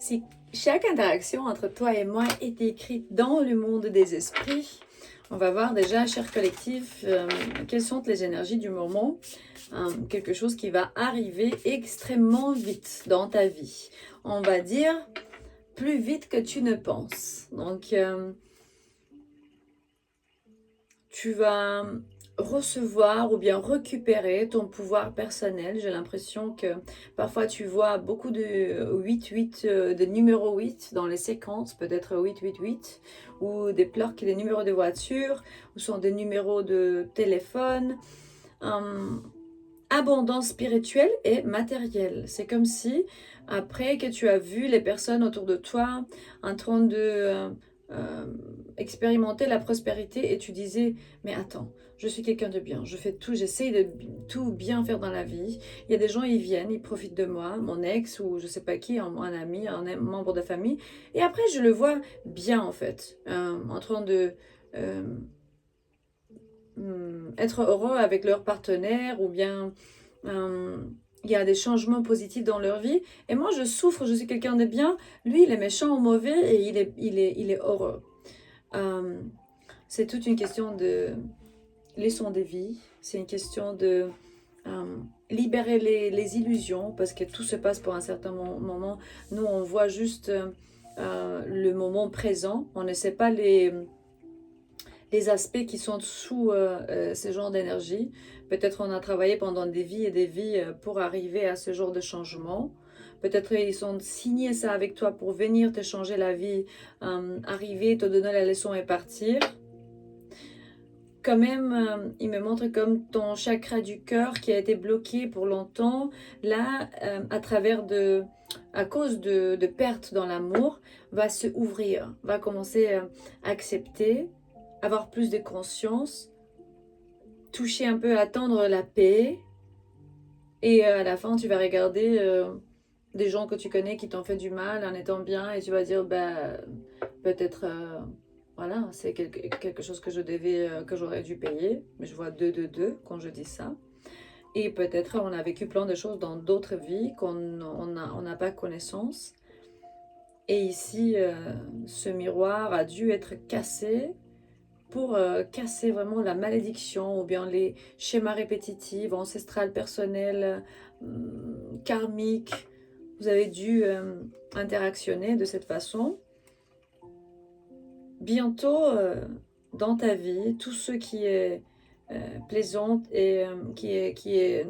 Si chaque interaction entre toi et moi est écrite dans le monde des esprits, on va voir déjà, cher collectif, quelles sont les énergies du moment. Quelque chose qui va arriver extrêmement vite dans ta vie. On va dire plus vite que tu ne penses. Donc, tu vas recevoir ou bien récupérer ton pouvoir personnel. J'ai l'impression que parfois tu vois beaucoup de 8-8, de numéro 8 dans les séquences, peut-être 888, ou des numéros de voiture, ou sont des numéros de téléphone. Abondance spirituelle et matérielle. C'est comme si, après que tu as vu les personnes autour de toi en train de expérimenter la prospérité et tu disais, mais attends, je suis quelqu'un de bien, je fais tout, j'essaie de tout bien faire dans la vie. Il y a des gens, ils viennent, ils profitent de moi, mon ex ou je sais pas qui, un ami, un membre de famille. Et après, je le vois bien en fait, en train de... être heureux avec leur partenaire ou bien il y a des changements positifs dans leur vie. Et moi, je souffre, je suis quelqu'un de bien. Lui, il est méchant ou mauvais et il est heureux. C'est toute une question de leçon de vie. C'est une question de libérer les illusions parce que tout se passe pour un certain moment. Nous, on voit juste le moment présent. On ne sait pas les aspects qui sont sous ce genre d'énergie. Peut-être on a travaillé pendant des vies et des vies pour arriver à ce genre de changement. Peut-être ils ont signé ça avec toi pour venir te changer la vie, arriver, te donner la leçon et partir. Quand même, il me montre comme ton chakra du cœur qui a été bloqué pour longtemps, là, à cause de pertes dans l'amour, va se ouvrir, va commencer à accepter, avoir plus de conscience, toucher un peu, attendre la paix. Et à la fin, tu vas regarder des gens que tu connais qui t'ont fait du mal en étant bien et tu vas dire, bah, peut-être, voilà, c'est quelque chose que que j'aurais dû payer. Mais je vois 2 quand je dis ça. Et peut-être on a vécu plein de choses dans d'autres vies qu'on n'a pas connaissance. Et ici, ce miroir a dû être cassé pour casser vraiment la malédiction ou bien les schémas répétitifs, ancestrales, personnels, karmiques. Vous avez dû interactionner de cette façon. Bientôt, dans ta vie, tout ce qui est plaisant et qui est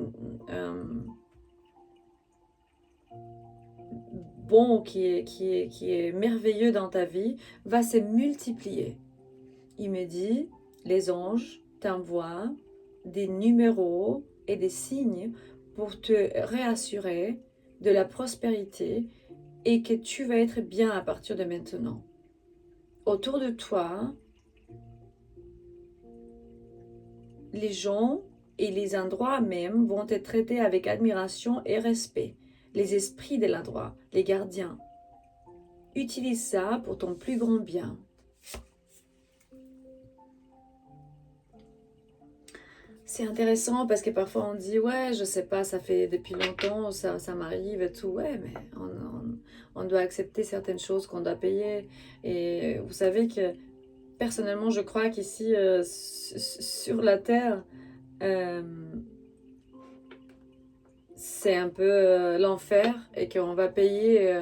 bon, qui est merveilleux dans ta vie, va se multiplier. Il me dit, les anges t'envoient des numéros et des signes pour te réassurer de la prospérité et que tu vas être bien à partir de maintenant. Autour de toi, les gens et les endroits même vont être traités avec admiration et respect. Les esprits de l'endroit, les gardiens. Utilise ça pour ton plus grand bien. C'est intéressant parce que parfois on dit ouais je sais pas ça fait depuis longtemps ça m'arrive et tout ouais mais on doit accepter certaines choses qu'on doit payer et vous savez que personnellement je crois qu'ici sur la terre euh, c'est un peu l'enfer et qu'on va payer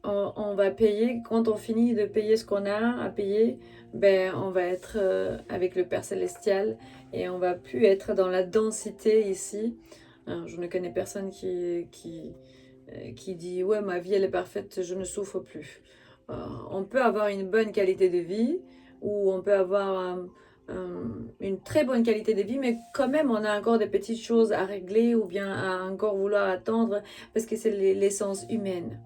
on va payer, quand on finit de payer ce qu'on a à payer, ben, on va être avec le Père Célestial et on va plus être dans la densité ici. Je ne connais personne qui dit ouais ma vie elle est parfaite, je ne souffre plus. On peut avoir une bonne qualité de vie ou on peut avoir une très bonne qualité de vie, mais quand même on a encore des petites choses à régler ou bien à encore vouloir attendre parce que c'est l'essence humaine.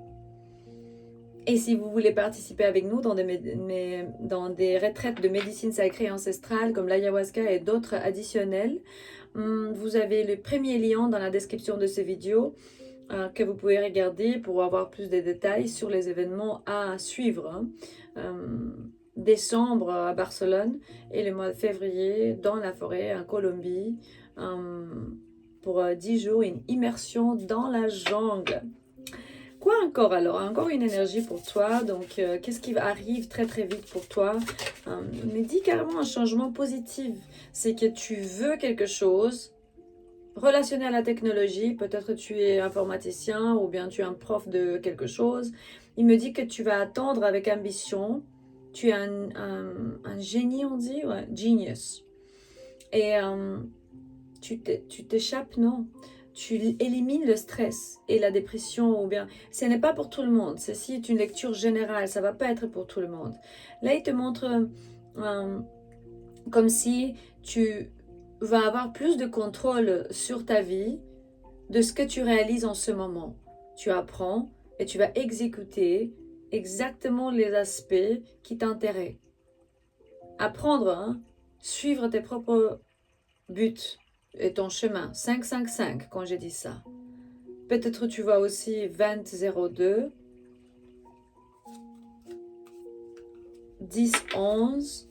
Et si vous voulez participer avec nous dans des retraites de médecine sacrée ancestrale comme l'ayahuasca et d'autres additionnels, vous avez le premier lien dans la description de cette vidéo que vous pouvez regarder pour avoir plus de détails sur les événements à suivre. Décembre à Barcelone et le mois de février dans la forêt en Colombie pour 10 jours, une immersion dans la jungle. Quoi encore alors, encore une énergie pour toi. Donc, qu'est-ce qui arrive très très vite pour toi? Mais dis carrément un changement positif. C'est que tu veux quelque chose relationné à la technologie. Peut-être tu es informaticien ou bien tu es un prof de quelque chose. Il me dit que tu vas attendre avec ambition. Tu es un génie, on dit? Ouais, genius. Et tu t'échappes, non? Tu élimines le stress et la dépression ou bien... Ce n'est pas pour tout le monde. Ceci est une lecture générale. Ça ne va pas être pour tout le monde. Là, il te montre comme si tu vas avoir plus de contrôle sur ta vie de ce que tu réalises en ce moment. Tu apprends et tu vas exécuter exactement les aspects qui t'intéressent. Apprendre, hein? Suivre tes propres buts et ton chemin. 5-5-5 quand j'ai dit ça. Peut-être tu vois aussi 20-02, 10-11,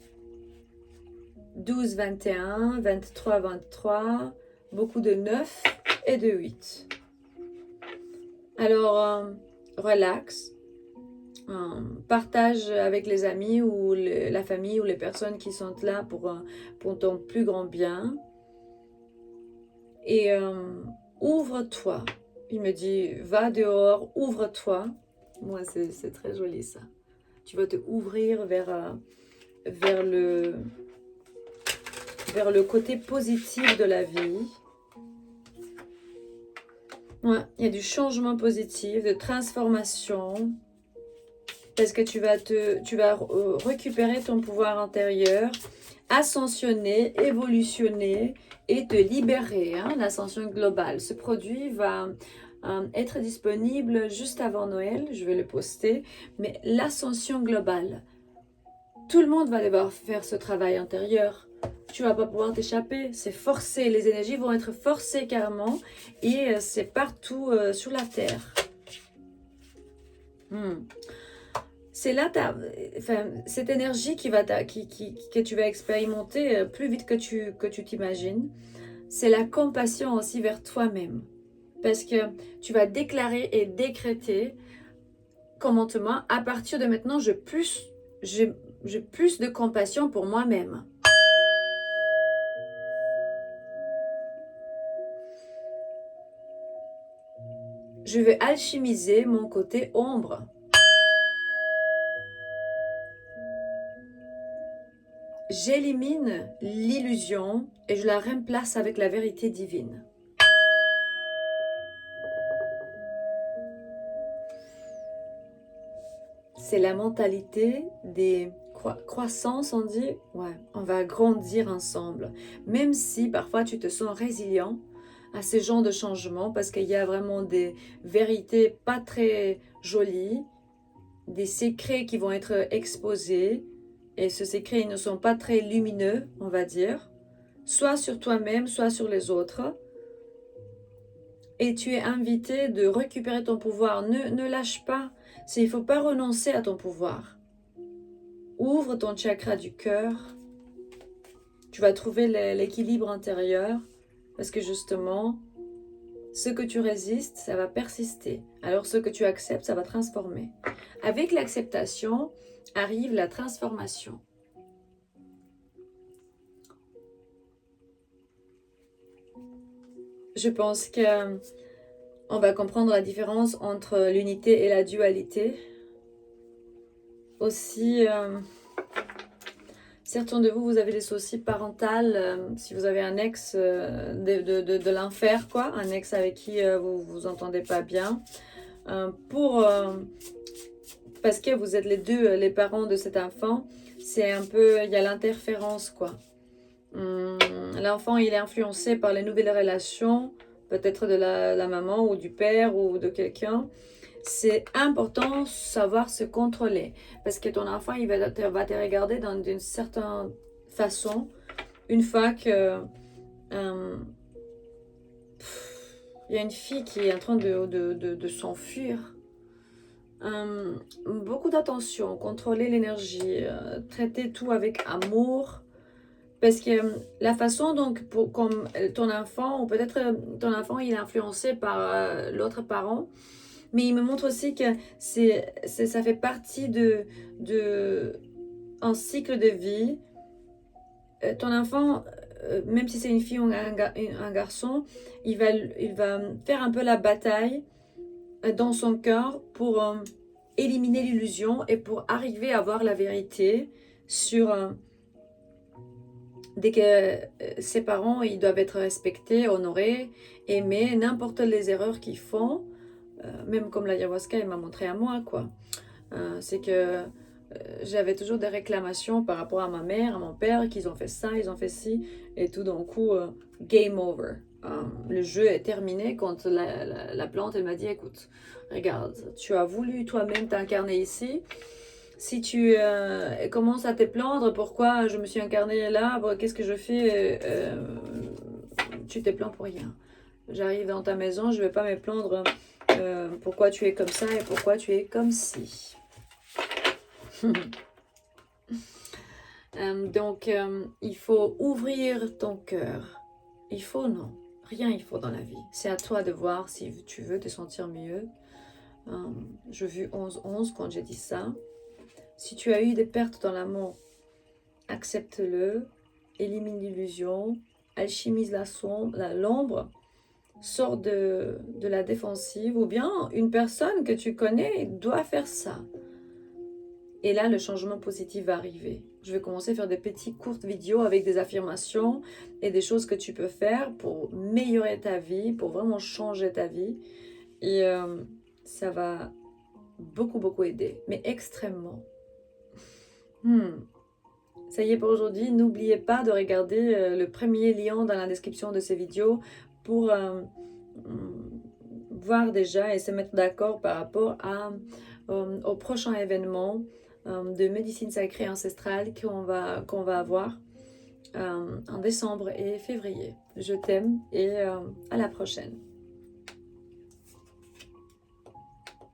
12-21, 23-23, beaucoup de 9 et de 8. Alors, relax. Partage avec les amis ou la famille ou les personnes qui sont là pour ton plus grand bien. Et ouvre-toi. Il me dit, va dehors, ouvre-toi. Moi, c'est très joli ça. Tu vas te ouvrir vers le côté positif de la vie. Ouais, il y a du changement positif, de transformation. Parce que tu vas récupérer ton pouvoir intérieur, ascensionner, évolutionner et te libérer. Hein, l'ascension globale. Ce produit va être disponible juste avant Noël. Je vais le poster. Mais l'ascension globale. Tout le monde va devoir faire ce travail intérieur. Tu vas pas pouvoir t'échapper. C'est forcé. Les énergies vont être forcées carrément. Et c'est partout sur la Terre. C'est là cette énergie que tu vas expérimenter plus vite que tu t'imagines. C'est la compassion aussi vers toi-même. Parce que tu vas déclarer et décréter commentement, à partir de maintenant, j'ai plus de compassion pour moi-même. Je vais alchimiser mon côté ombre. J'élimine l'illusion et je la remplace avec la vérité divine. C'est la mentalité des croissances, on dit. Ouais, on va grandir ensemble. Même si parfois tu te sens résilient à ces genres de changements parce qu'il y a vraiment des vérités pas très jolies, des secrets qui vont être exposés. Et ces secrets ils ne sont pas très lumineux, on va dire. Soit sur toi-même, soit sur les autres. Et tu es invité de récupérer ton pouvoir. Ne lâche pas. Il ne faut pas renoncer à ton pouvoir. Ouvre ton chakra du cœur. Tu vas trouver l'équilibre intérieur. Parce que justement, ce que tu résistes, ça va persister. Alors ce que tu acceptes, ça va transformer. Avec l'acceptation, arrive la transformation. Je pense que on va comprendre la différence entre l'unité et la dualité. Aussi, certains de vous, vous avez des soucis parentaux. Si vous avez un ex de l'enfer, quoi, un ex avec qui vous vous entendez pas bien, parce que vous êtes les deux, les parents de cet enfant, c'est un peu, il y a l'interférence, quoi. L'enfant, il est influencé par les nouvelles relations, peut-être de la maman ou du père ou de quelqu'un. C'est important de savoir se contrôler parce que ton enfant, il va te regarder d'une certaine façon une fois que il y a une fille qui est en train de s'enfuir. Beaucoup d'attention, contrôler l'énergie, traiter tout avec amour. Parce que la façon donc, comme ton enfant, ou peut-être ton enfant il est influencé par l'autre parent, Mais il me montre aussi que ça fait partie un cycle de vie. Ton enfant, même si c'est une fille ou un garçon, il va faire un peu la bataille dans son cœur pour éliminer l'illusion et pour arriver à voir la vérité sur dès que ses parents, ils doivent être respectés, honorés, aimés, n'importe les erreurs qu'ils font, même comme l'ayahuasca, il m'a montré à moi, quoi. C'est que j'avais toujours des réclamations par rapport à ma mère, à mon père, qu'ils ont fait ça, ils ont fait ci, et tout d'un coup, game over. Le jeu est terminé quand la plante, elle m'a dit, écoute, regarde, tu as voulu toi-même t'incarner ici. Si tu commences à te plaindre, pourquoi je me suis incarnée là, qu'est-ce que je fais, tu te plains pour rien. J'arrive dans ta maison, je ne vais pas me plaindre pourquoi tu es comme ça et pourquoi tu es comme ci. Donc, il faut ouvrir ton cœur. Il faut, non. Rien il faut dans la vie. C'est à toi de voir si tu veux te sentir mieux. Je vu 11-11 quand j'ai dit ça. Si tu as eu des pertes dans l'amour, accepte-le, élimine l'illusion, alchimise l'ombre, sors de la défensive, ou bien une personne que tu connais doit faire ça. Et là, le changement positif va arriver. Je vais commencer à faire des petites courtes vidéos avec des affirmations et des choses que tu peux faire pour améliorer ta vie, pour vraiment changer ta vie. Et ça va beaucoup aider, mais extrêmement. Ça y est pour aujourd'hui. N'oubliez pas de regarder le premier lien dans la description de ces vidéos pour voir déjà et se mettre d'accord par rapport au prochain événement de médecine sacrée ancestrale qu'on va avoir en décembre et février. Je t'aime et à la prochaine.